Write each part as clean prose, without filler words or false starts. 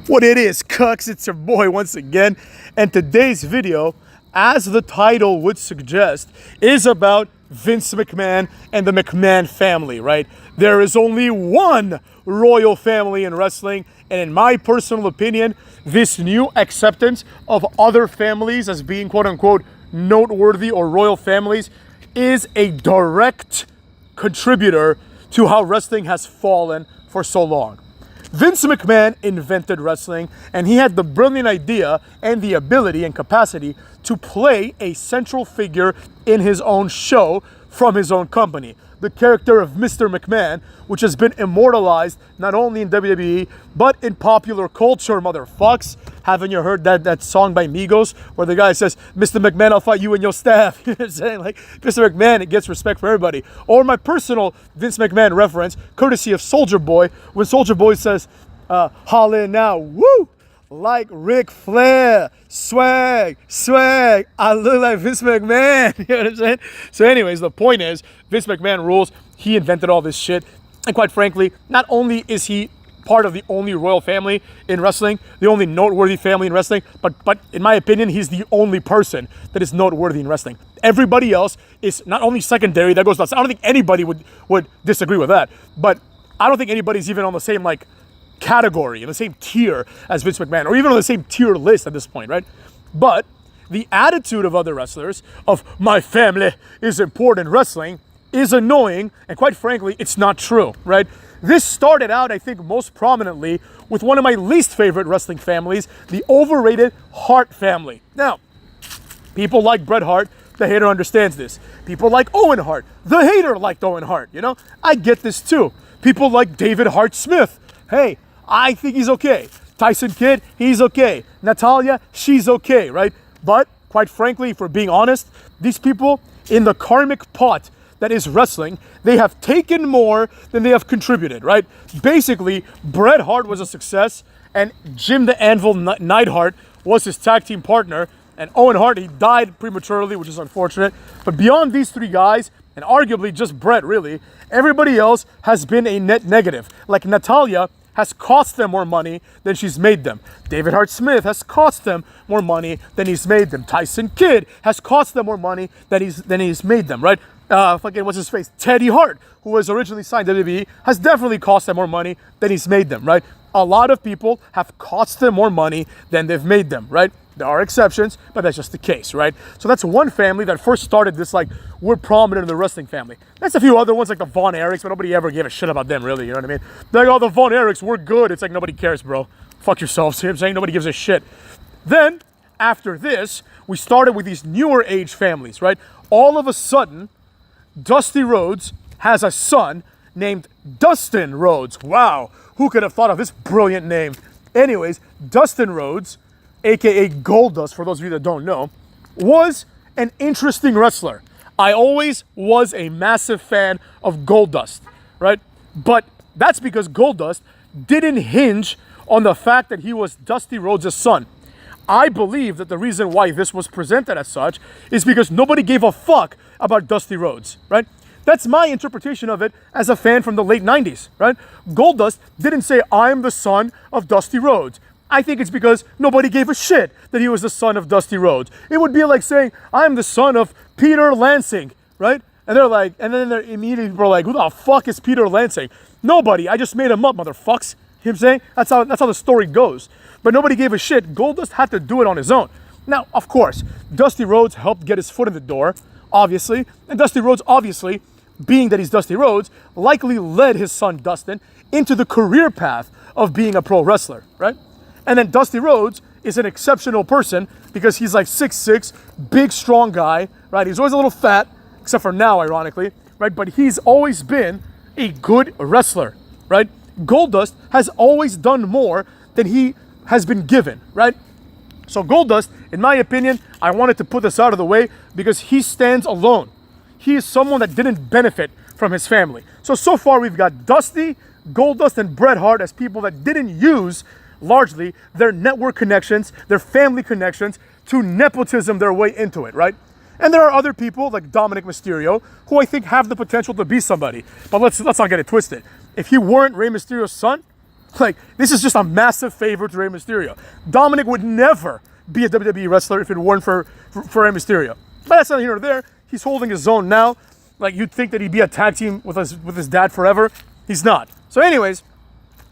What it is, cucks, it's your boy once again. And today's video, as the title would suggest, is about Vince McMahon and the McMahon family, right? There is only one royal family in wrestling, and in my personal opinion, this new acceptance of other families as being quote-unquote noteworthy or royal families is a direct contributor to how wrestling has fallen for so long. Vince McMahon invented wrestling, and he had the brilliant idea and the ability and capacity to play a central figure in his own show from his own company. The character of Mr. McMahon, which has been immortalized not only in WWE, but in popular culture, motherfucks. Haven't you heard that song by Migos where the guy says, Mr. McMahon, I'll fight you and your staff? You know what I'm saying? Like, Mr. McMahon, it gets respect for everybody. Or my personal Vince McMahon reference, courtesy of Soulja Boy, when Soulja Boy says, holla now, woo! Like Ric Flair, swag, I look like Vince McMahon, you know what I'm saying? So anyways, the point is, Vince McMahon rules, he invented all this shit, and quite frankly, not only is he part of the only royal family in wrestling, the only noteworthy family in wrestling, but in my opinion, he's the only person that is noteworthy in wrestling. Everybody else is not only secondary, that goes without saying. I don't think anybody would disagree with that, but I don't think anybody's even on the same, like, category, in the same tier as Vince McMahon, or even on the same tier list at this point, right? But the attitude of other wrestlers of my family is important in wrestling is annoying, and quite frankly, it's not true, right? This started out, I think, most prominently with one of my least favorite wrestling families, the overrated Hart family. Now, people like Bret Hart, the hater understands this. People like Owen Hart, the hater liked Owen Hart, you know? I get this too. People like David Hart Smith. Hey, I think he's okay. Tyson Kidd, he's okay. Natalya, she's okay, right? But quite frankly, if we're being honest, these people in the karmic pot that is wrestling, they have taken more than they have contributed, right? Basically, Bret Hart was a success, and Jim the Anvil Neidhart was his tag team partner, and Owen Hart, he died prematurely, which is unfortunate. But beyond these three guys, and arguably just Bret, really, everybody else has been a net negative. Like Natalya has cost them more money than she's made them. David Hart Smith has cost them more money than he's made them. Tyson Kidd has cost them more money than he's made them, right? What's his face? Teddy Hart, who was originally signed to WWE, has definitely cost them more money than he's made them, right? A lot of people have cost them more money than they've made them, right? There are exceptions, but that's just the case, right? So that's one family that first started this, like, we're prominent in the wrestling family. That's a few other ones, like the Von Erichs, but nobody ever gave a shit about them, really, you know what I mean? They're like, oh, the Von Erichs, we're good. It's like, nobody cares, bro. Fuck yourselves, you know what I'm saying? Nobody gives a shit. Then, after this, we started with these newer age families, right? All of a sudden, Dusty Rhodes has a son named Dustin Rhodes. Wow, who could have thought of this brilliant name? Anyways, Dustin Rhodes, aka Goldust, for those of you that don't know, was an interesting wrestler. I always was a massive fan of Goldust, right? But that's because Goldust didn't hinge on the fact that he was Dusty Rhodes' son. I believe that the reason why this was presented as such is because nobody gave a fuck about Dusty Rhodes, right? That's my interpretation of it as a fan from the late 90s, right? Goldust didn't say, I'm the son of Dusty Rhodes. I think it's because nobody gave a shit that he was the son of Dusty Rhodes. It would be like saying, I'm the son of Peter Lansing, right? And they're like, and then they're immediately people are like, who the fuck is Peter Lansing? Nobody, I just made him up, motherfucks. You know what I'm saying? That's how the story goes. But nobody gave a shit. Goldust had to do it on his own. Now, of course, Dusty Rhodes helped get his foot in the door, obviously. And Dusty Rhodes, obviously, being that he's Dusty Rhodes, likely led his son Dustin into the career path of being a pro wrestler, right? And then Dusty Rhodes is an exceptional person because he's like 6'6", big, strong guy, right? He's always a little fat, except for now, ironically, right? But he's always been a good wrestler, right? Goldust has always done more than he has been given, right? So Goldust, in my opinion, I wanted to put this out of the way because he stands alone. He is someone that didn't benefit from his family. So far we've got Dusty, Goldust, and Bret Hart as people that didn't use largely their network connections, their family connections to nepotism their way into it, right? And there are other people like Dominic Mysterio who I think have the potential to be somebody. But let's not get it twisted. If he weren't Rey Mysterio's son, Like, this is just a massive favor to Rey Mysterio. Dominic would never be a WWE wrestler if it weren't for Rey Mysterio. But that's not here or there. He's holding his own now. Like, you'd think that he'd be a tag team with his dad forever. He's not. So anyways,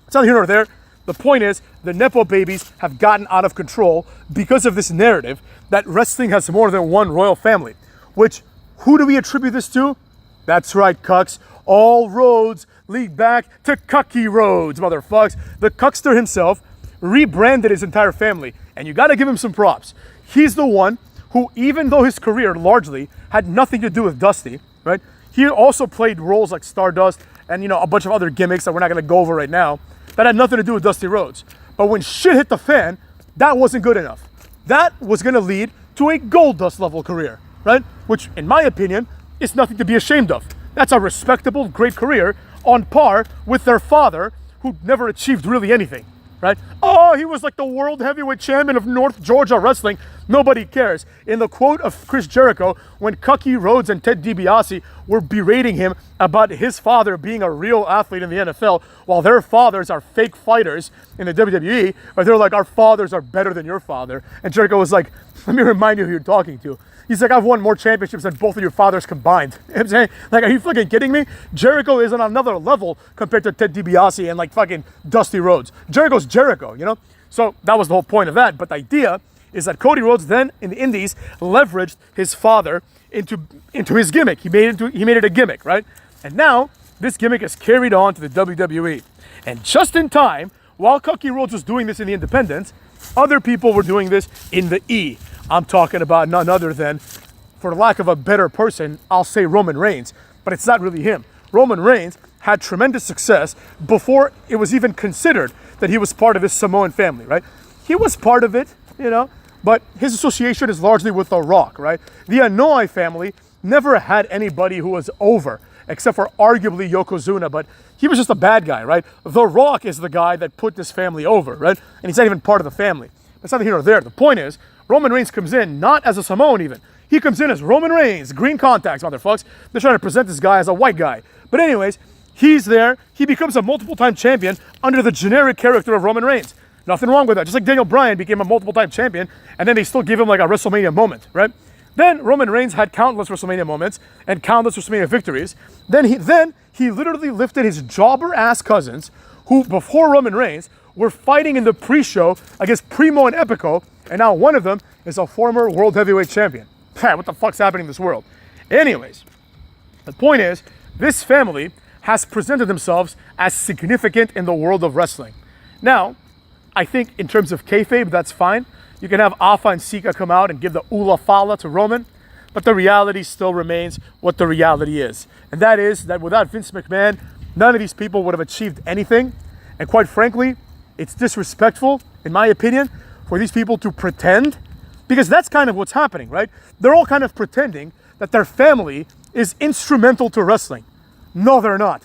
it's not here nor there. The point is, the Nepo babies have gotten out of control because of this narrative that wrestling has more than one royal family. Which, who do we attribute this to? That's right, cucks. All roads lead back to Cucky Roads, motherfucks. The cuckster himself rebranded his entire family, and you gotta give him some props. He's the one who, even though his career largely had nothing to do with Dusty, right? He also played roles like Stardust and, a bunch of other gimmicks that we're not gonna go over right now that had nothing to do with Dusty Rhodes. But when shit hit the fan, that wasn't good enough. That was gonna lead to a Goldust level career, right? Which, in my opinion, is nothing to be ashamed of. That's a respectable, great career on par with their father, who never achieved really anything, right? Oh, he was like the world heavyweight champion of North Georgia wrestling. Nobody cares. In the quote of Chris Jericho, when Cucky Rhodes and Ted DiBiase were berating him about his father being a real athlete in the NFL, while their fathers are fake fighters in the WWE, or they're like, our fathers are better than your father. And Jericho was like, let me remind you who you're talking to. He's like, I've won more championships than both of your fathers combined. You know what I'm saying? Like, are you fucking kidding me? Jericho is on another level compared to Ted DiBiase and like fucking Dusty Rhodes. Jericho's Jericho, So that was the whole point of that. But the idea is that Cody Rhodes then in the Indies leveraged his father into his gimmick. He made it a gimmick, right? And now this gimmick is carried on to the WWE. And just in time, while Cucky Rhodes was doing this in the independents, other people were doing this in the E. I'm talking about none other than, for lack of a better person, I'll say Roman Reigns, but it's not really him. Roman Reigns had tremendous success before it was even considered that he was part of this Samoan family, right? He was part of it, but his association is largely with The Rock, right? The Anoa'i family never had anybody who was over, except for arguably Yokozuna, but he was just a bad guy, right? The Rock is the guy that put this family over, right? And he's not even part of the family. That's neither here nor there. The point is, Roman Reigns comes in not as a Samoan even. He comes in as Roman Reigns, green contacts, motherfucks. They're trying to present this guy as a white guy. But anyways, he's there. He becomes a multiple-time champion under the generic character of Roman Reigns. Nothing wrong with that. Just like Daniel Bryan became a multiple-time champion, and then they still give him like a WrestleMania moment, right? Then Roman Reigns had countless WrestleMania moments and countless WrestleMania victories. Then he literally lifted his jobber-ass cousins, who before Roman Reigns were fighting in the pre-show against Primo and Epico, and now one of them is a former world heavyweight champion. What the fuck's happening in this world? Anyways, the point is, this family has presented themselves as significant in the world of wrestling. Now, I think in terms of kayfabe, that's fine. You can have Alpha and Sika come out and give the Ula Fala to Roman, but the reality still remains what the reality is. And that is that without Vince McMahon, none of these people would have achieved anything. And quite frankly, it's disrespectful, in my opinion, for these people to pretend, because that's kind of what's happening, right? They're all kind of pretending that their family is instrumental to wrestling. No, they're not.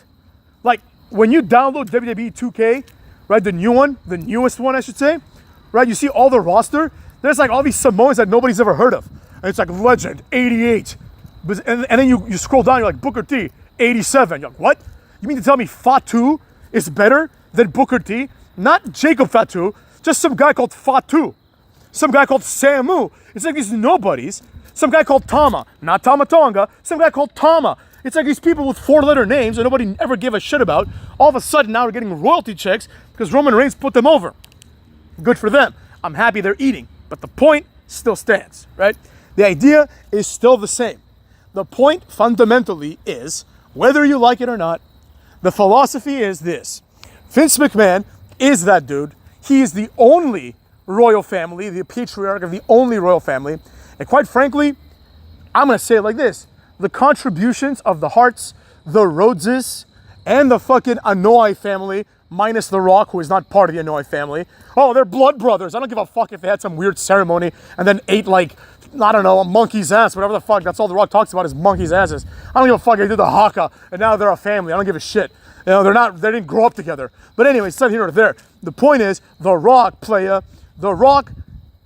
Like, when you download WWE 2K, right, the newest one, I should say, right, you see all the roster, there's like all these Samoans that nobody's ever heard of. And it's like Legend, 88. And then you scroll down, you're like, Booker T, 87. You're like, what? You mean to tell me Fatu is better than Booker T? Not Jacob Fatu, just some guy called Fatu. Some guy called Samu. It's like these nobodies. Some guy called Tama, not Tama Tonga, some guy called Tama. It's like these people with 4-letter names that nobody ever gave a shit about. All of a sudden now they're getting royalty checks because Roman Reigns put them over. Good for them. I'm happy they're eating. But the point still stands, right? The idea is still the same. The point fundamentally is, whether you like it or not, the philosophy is this. Vince McMahon is that dude. He is the only royal family, the patriarch of the only royal family. And quite frankly, I'm going to say it like this. The contributions of the Harts, the Rhodeses, and the fucking Anoa'i family, minus The Rock, who is not part of the Anoa'i family. Oh, they're blood brothers. I don't give a fuck if they had some weird ceremony and then ate like, I don't know, a monkey's ass, whatever the fuck. That's all The Rock talks about is monkey's asses. I don't give a fuck. They did the haka, and now they're a family. I don't give a shit. They didn't grow up together. But anyway, it's not here or there. The point is, The Rock, The Rock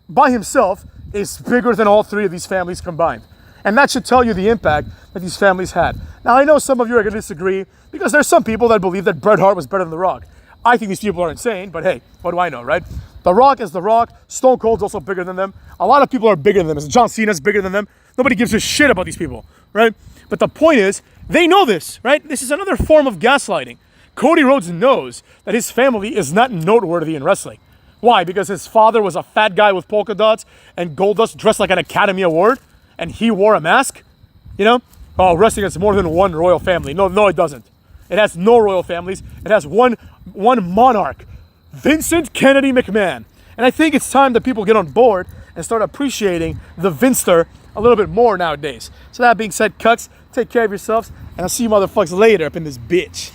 by himself is bigger than all three of these families combined. And that should tell you the impact that these families had. Now, I know some of you are going to disagree because there's some people that believe that Bret Hart was better than The Rock. I think these people are insane, but hey, what do I know, right? The Rock is The Rock. Stone Cold's also bigger than them. A lot of people are bigger than them. John Cena's bigger than them. Nobody gives a shit about these people, right? But the point is, they know this, right? This is another form of gaslighting. Cody Rhodes knows that his family is not noteworthy in wrestling. Why? Because his father was a fat guy with polka dots and Goldust dressed like an Academy Award, and he wore a mask? You know? Oh, wrestling has more than one royal family. No, it doesn't. It has no royal families. It has one monarch, Vincent Kennedy McMahon. And I think it's time that people get on board and start appreciating the Vinster a little bit more nowadays. So that being said, cucks, take care of yourselves, and I'll see you motherfuckers later up in this bitch.